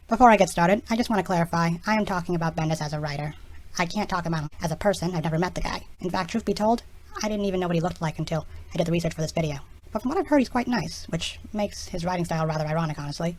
Before I get started, I just want to clarify, I am talking about Bendis as a writer. I can't talk about him as a person. I've never met the guy. In fact, truth be told, I didn't even know what he looked like until I did the research for this video. But from what I've heard, he's quite nice, which makes his writing style rather ironic, honestly.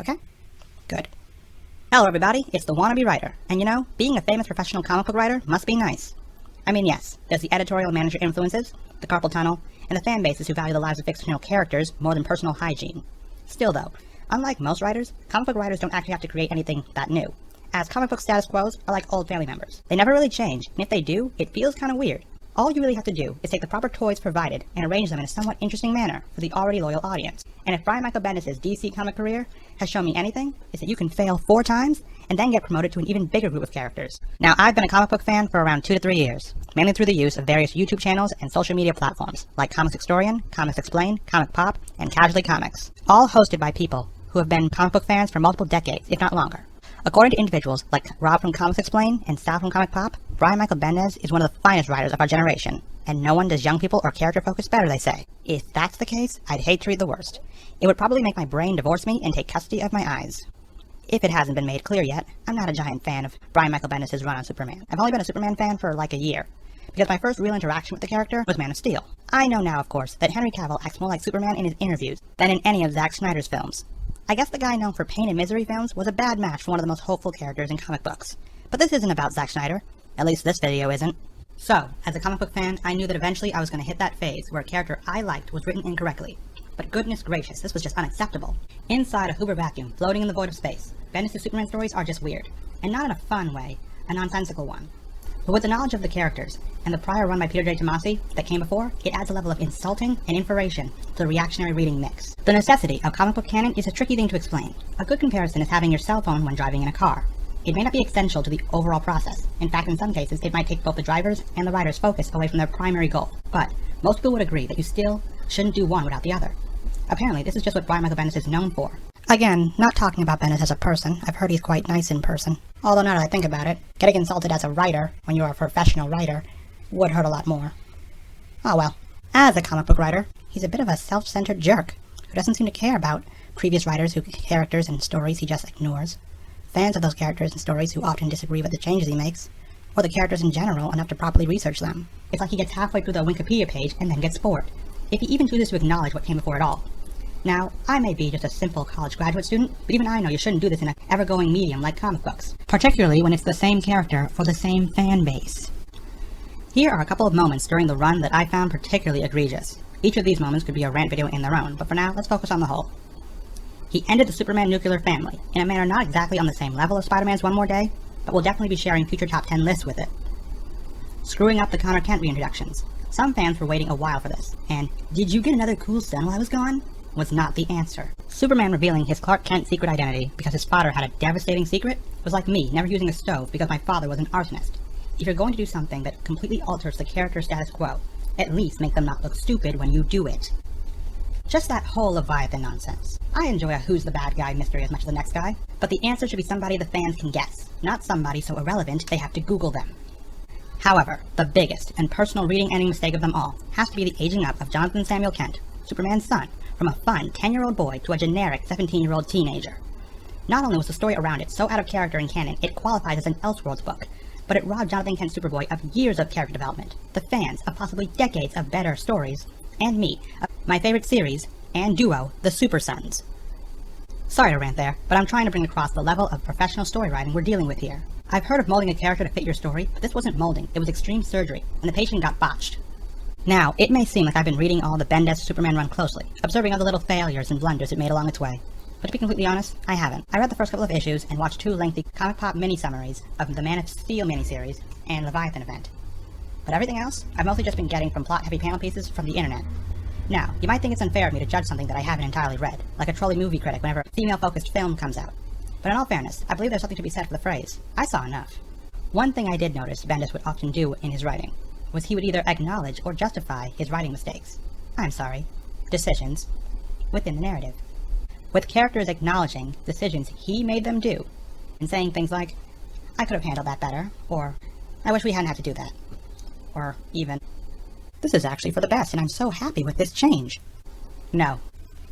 Okay? Good. Hello everybody, it's the Wannabe writer. And you know, being a famous professional comic book writer must be nice. I mean, yes, there's the editorial manager influences, the carpal tunnel, and the fan bases who value the lives of fictional characters more than personal hygiene. Still though, unlike most writers, comic book writers don't actually have to create anything that new, as comic book status quos are like old family members. They never really change, and if they do, it feels kind of weird. All you really have to do is take the proper toys provided and arrange them in a somewhat interesting manner for the already loyal audience. And if Brian Michael Bendis' DC comic career has shown me anything, it's that you can fail 4 times and then get promoted to an even bigger group of characters. Now, I've been a comic book fan for around 2 to 3 years, mainly through the use of various YouTube channels and social media platforms like Comics Historian, Comics Explained, Comic Pop, and Casually Comics, all hosted by people who have been comic book fans for multiple decades, if not longer. According to individuals like Rob from Comics Explained and Sal from Comic Pop, Brian Michael Bendis is one of the finest writers of our generation, and no one does young people or character focus better, they say. If that's the case, I'd hate to read the worst. It would probably make my brain divorce me and take custody of my eyes. If it hasn't been made clear yet, I'm not a giant fan of Brian Michael Bendis' run on Superman. I've only been a Superman fan for like a year, because my first real interaction with the character was Man of Steel. I know now, of course, that Henry Cavill acts more like Superman in his interviews than in any of Zack Snyder's films. I guess the guy known for Pain and Misery films was a bad match for one of the most hopeful characters in comic books. But this isn't about Zack Snyder. At least this video isn't. So, as a comic book fan, I knew that eventually I was going to hit that phase where a character I liked was written incorrectly. But goodness gracious, this was just unacceptable. Inside a Hoover vacuum, floating in the void of space, Bendis' Superman stories are just weird. And not in a fun way, a nonsensical one. But with the knowledge of the characters, and the prior run by Peter J. Tomasi that came before, it adds a level of insulting and inspiration to the reactionary reading mix. The necessity of comic book canon is a tricky thing to explain. A good comparison is having your cell phone when driving in a car. It may not be essential to the overall process. In fact, in some cases, it might take both the driver's and the writer's focus away from their primary goal. But most people would agree that you still shouldn't do one without the other. Apparently, this is just what Brian Michael Bendis is known for. Again, not talking about Bendis as a person. I've heard he's quite nice in person. Although now that I think about it, getting insulted as a writer, when you're a professional writer, would hurt a lot more. Oh well. As a comic book writer, he's a bit of a self-centered jerk, who doesn't seem to care about previous writers whose characters and stories he just ignores, fans of those characters and stories who often disagree with the changes he makes, or the characters in general enough to properly research them. It's like he gets halfway through the Wikipedia page and then gets bored, if he even chooses to acknowledge what came before it all. Now, I may be just a simple college graduate student, but even I know you shouldn't do this in an ever-going medium like comic books, particularly when it's the same character for the same fan base. Here are a couple of moments during the run that I found particularly egregious. Each of these moments could be a rant video in their own, but for now, let's focus on the whole. He ended the Superman nuclear family, in a manner not exactly on the same level as Spider-Man's One More Day, but will definitely be sharing future top 10 lists with it. Screwing up the Connor Kent reintroductions. Some fans were waiting a while for this, and "did you get another cool son while I was gone?" was not the answer. Superman revealing his Clark Kent secret identity because his father had a devastating secret was like me never using a stove because my father was an arsonist. If you're going to do something that completely alters the character status quo, at least make them not look stupid when you do it. Just that whole Leviathan nonsense. I enjoy a who's the bad guy mystery as much as the next guy, but the answer should be somebody the fans can guess, not somebody so irrelevant they have to Google them. However, the biggest and personal reading ending mistake of them all has to be the aging up of Johnathan Samuel Kent, Superman's son, from a fun 10-year-old boy to a generic 17-year-old teenager. Not only was the story around it so out of character in canon, it qualifies as an Elseworlds book, but it robbed Johnathan Kent Superboy of years of character development, the fans of possibly decades of better stories, and me, of my favorite series and duo, the Supersons. Sorry to rant there, but I'm trying to bring across the level of professional story writing we're dealing with here. I've heard of molding a character to fit your story, but this wasn't molding, it was extreme surgery, and the patient got botched. Now, it may seem like I've been reading all the Bendis Superman run closely, observing all the little failures and blunders it made along its way. But to be completely honest, I haven't. I read the first couple of issues and watched 2 lengthy Comic Pop mini-summaries of the Man of Steel miniseries and Leviathan event. But everything else, I've mostly just been getting from plot-heavy panel pieces from the internet. Now, you might think it's unfair of me to judge something that I haven't entirely read, like a trolly movie critic whenever a female-focused film comes out. But in all fairness, I believe there's something to be said for the phrase, "I saw enough." One thing I did notice Bendis would often do in his writing was he would either acknowledge or justify his writing mistakes. Decisions within the narrative. With characters acknowledging decisions he made them do, and saying things like, "I could have handled that better," or "I wish we hadn't had to do that," or even, "This is actually for the best and I'm so happy with this change." No.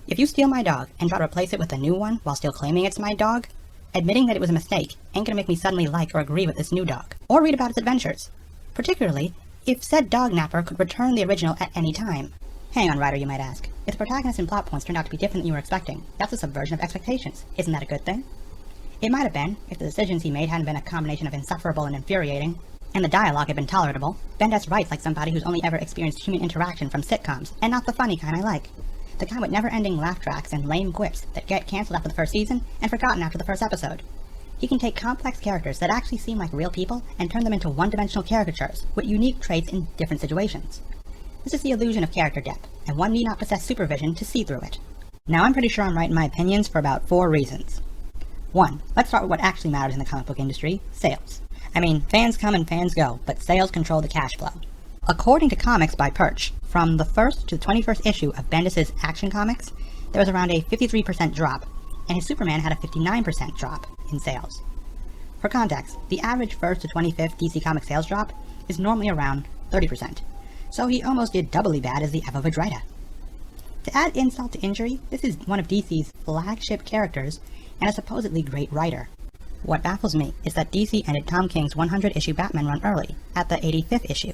If you steal my dog and try to replace it with a new one while still claiming it's my dog, Admitting that it was a mistake ain't gonna make me suddenly like or agree with this new dog, or read about its adventures. Particularly, if said dog napper could return the original at any time. Hang on, writer, you might ask. If the protagonist and plot points turned out to be different than you were expecting, that's a subversion of expectations. Isn't that a good thing? It might have been, if the decisions he made hadn't been a combination of insufferable and infuriating, and the dialogue had been tolerable. Bendis writes like somebody who's only ever experienced human interaction from sitcoms, and not the funny kind I like. The kind with never-ending laugh tracks and lame quips that get cancelled after the first season and forgotten after the first episode. He can take complex characters that actually seem like real people and turn them into one-dimensional caricatures with unique traits in different situations. This is the illusion of character depth, and one need not possess supervision to see through it. Now I'm pretty sure I'm right in my opinions for about 4 reasons. 1. Let's start with what actually matters in the comic book industry, sales. I mean, fans come and fans go, but sales control the cash flow. According to Comics by Perch, from the 1st to the 21st issue of Bendis' Action Comics, there was around a 53% drop, and his Superman had a 59% drop in sales. For context, the average 1st to 25th DC Comics sales drop is normally around 30%, so he almost did doubly bad as the Evo Vegeta. To add insult to injury, this is one of DC's flagship characters and a supposedly great writer. What baffles me is that DC ended Tom King's 100-issue Batman run early, at the 85th issue,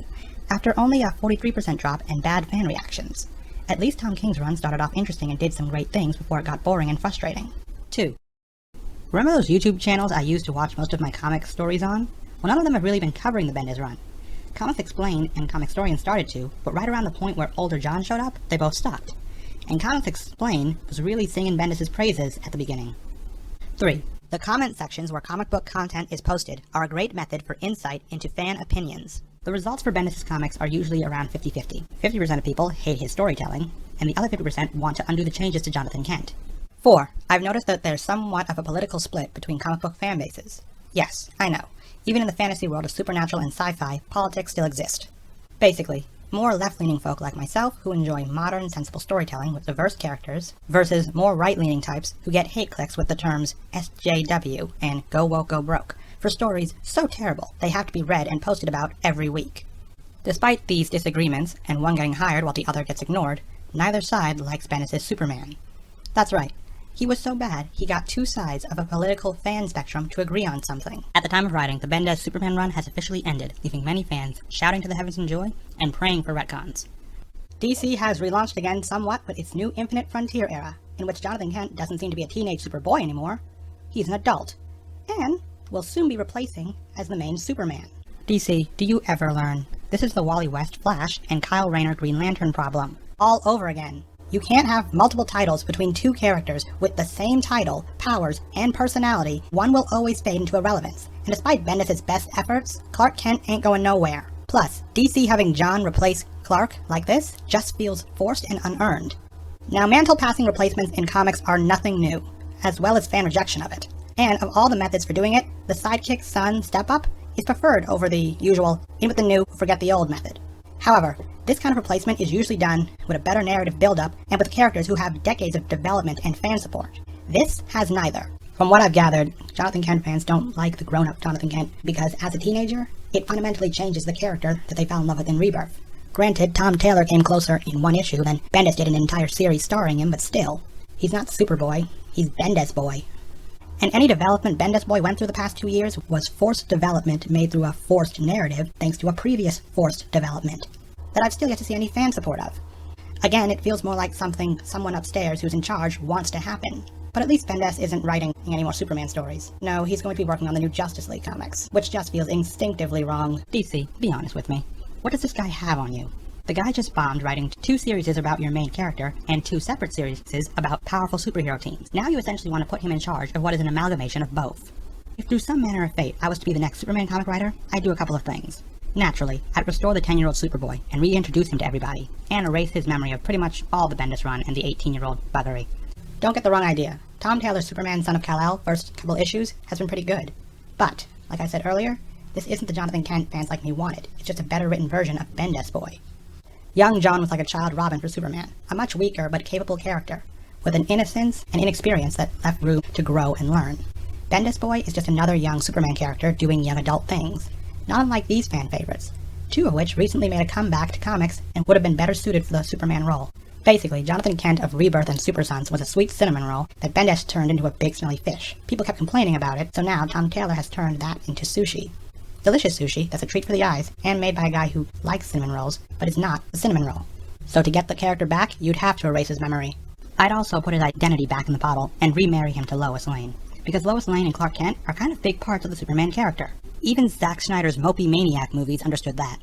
after only a 43% drop and bad fan reactions. At least Tom King's run started off interesting and did some great things before it got boring and frustrating. 2. Remember those YouTube channels I used to watch most of my comic stories on? Well, none of them have really been covering the Bendis run. Comics Explained and Comicstorian started to, but right around the point where older John showed up, they both stopped. And Comics Explained was really singing Bendis' praises at the beginning. 3. The comment sections where comic book content is posted are a great method for insight into fan opinions. The results for Bendis' comics are usually around 50-50. 50% of people hate his storytelling, and the other 50% want to undo the changes to Johnathan Kent. 4. I've noticed that there's somewhat of a political split between comic book fan bases. Yes, I know. Even in the fantasy world of supernatural and sci-fi, politics still exist. Basically, more left-leaning folk like myself who enjoy modern, sensible storytelling with diverse characters, versus more right-leaning types who get hate clicks with the terms SJW and Go Woke Go Broke for stories so terrible they have to be read and posted about every week. Despite these disagreements, and one getting hired while the other gets ignored, neither side likes Bendis' Superman. That's right. He was so bad, he got 2 sides of a political fan spectrum to agree on something. At the time of writing, the Bendis Superman run has officially ended, leaving many fans shouting to the heavens in joy and praying for retcons. DC has relaunched again somewhat with its new Infinite Frontier era, in which Johnathan Kent doesn't seem to be a teenage Superboy anymore. He's an adult, and will soon be replacing as the main Superman. DC, do you ever learn? This is the Wally West Flash and Kyle Rayner Green Lantern problem, all over again. You can't have multiple titles between 2 characters with the same title, powers, and personality. One will always fade into irrelevance. And despite Bendis' best efforts, Clark Kent ain't going nowhere. Plus, DC having John replace Clark like this just feels forced and unearned. Now, mantle-passing replacements in comics are nothing new, as well as fan rejection of it. And of all the methods for doing it, the sidekick son step-up is preferred over the usual in with the new, forget the old method. However, this kind of replacement is usually done with a better narrative build-up and with characters who have decades of development and fan support. This has neither. From what I've gathered, Johnathan Kent fans don't like the grown-up Johnathan Kent because as a teenager, it fundamentally changes the character that they fell in love with in Rebirth. Granted, Tom Taylor came closer in 1 issue than Bendis did an entire series starring him, but still, he's not Superboy, he's Bendis Boy. And any development Bendis Boy went through the past 2 years was forced development made through a forced narrative thanks to a previous forced development that I've still yet to see any fan support of. Again, it feels more like something someone upstairs who's in charge wants to happen. But at least Bendis isn't writing any more Superman stories. No, he's going to be working on the new Justice League comics, which just feels instinctively wrong. DC, be honest with me. What does this guy have on you? The guy just bombed writing 2 series about your main character and 2 separate series about powerful superhero teams. Now you essentially want to put him in charge of what is an amalgamation of both. If through some manner of fate I was to be the next Superman comic writer, I'd do a couple of things. Naturally, I'd restore the 10-year-old Superboy and reintroduce him to everybody, and erase his memory of pretty much all the Bendis run and the 18-year-old buggery. Don't get the wrong idea. Tom Taylor's Superman Son of Kal-El first couple issues has been pretty good. But, like I said earlier, this isn't the Johnathan Kent fans like me wanted. It's just a better written version of Bendis Boy. Young John was like a child Robin for Superman, a much weaker but capable character, with an innocence and inexperience that left room to grow and learn. Bendis Boy is just another young Superman character doing young adult things, not unlike these fan favorites, 2 of which recently made a comeback to comics and would have been better suited for the Superman role. Basically, Johnathan Kent of Rebirth and Supersons was a sweet cinnamon roll that Bendis turned into a big smelly fish. People kept complaining about it, so now Tom Taylor has turned that into sushi. Delicious sushi that's a treat for the eyes, and made by a guy who likes cinnamon rolls, but is not a cinnamon roll. So to get the character back, you'd have to erase his memory. I'd also put his identity back in the bottle and remarry him to Lois Lane, because Lois Lane and Clark Kent are kind of big parts of the Superman character. Even Zack Snyder's Mopey Maniac movies understood that.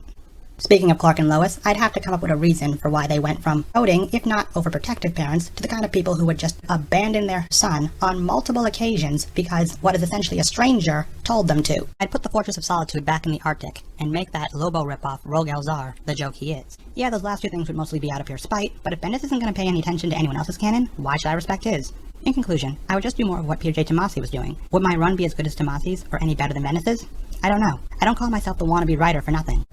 Speaking of Clark and Lois, I'd have to come up with a reason for why they went from doting, if not overprotective parents, to the kind of people who would just abandon their son on multiple occasions because what is essentially a stranger told them to. I'd put the Fortress of Solitude back in the Arctic and make that Lobo ripoff Rogel Zar the joke he is. Yeah, those last two things would mostly be out of pure spite, but if Bendis isn't going to pay any attention to anyone else's canon, why should I respect his? In conclusion, I would just do more of what Peter J. Tomasi was doing. Would my run be as good as Tomasi's, or any better than Bendis's? I don't know. I don't call myself the wannabe writer for nothing.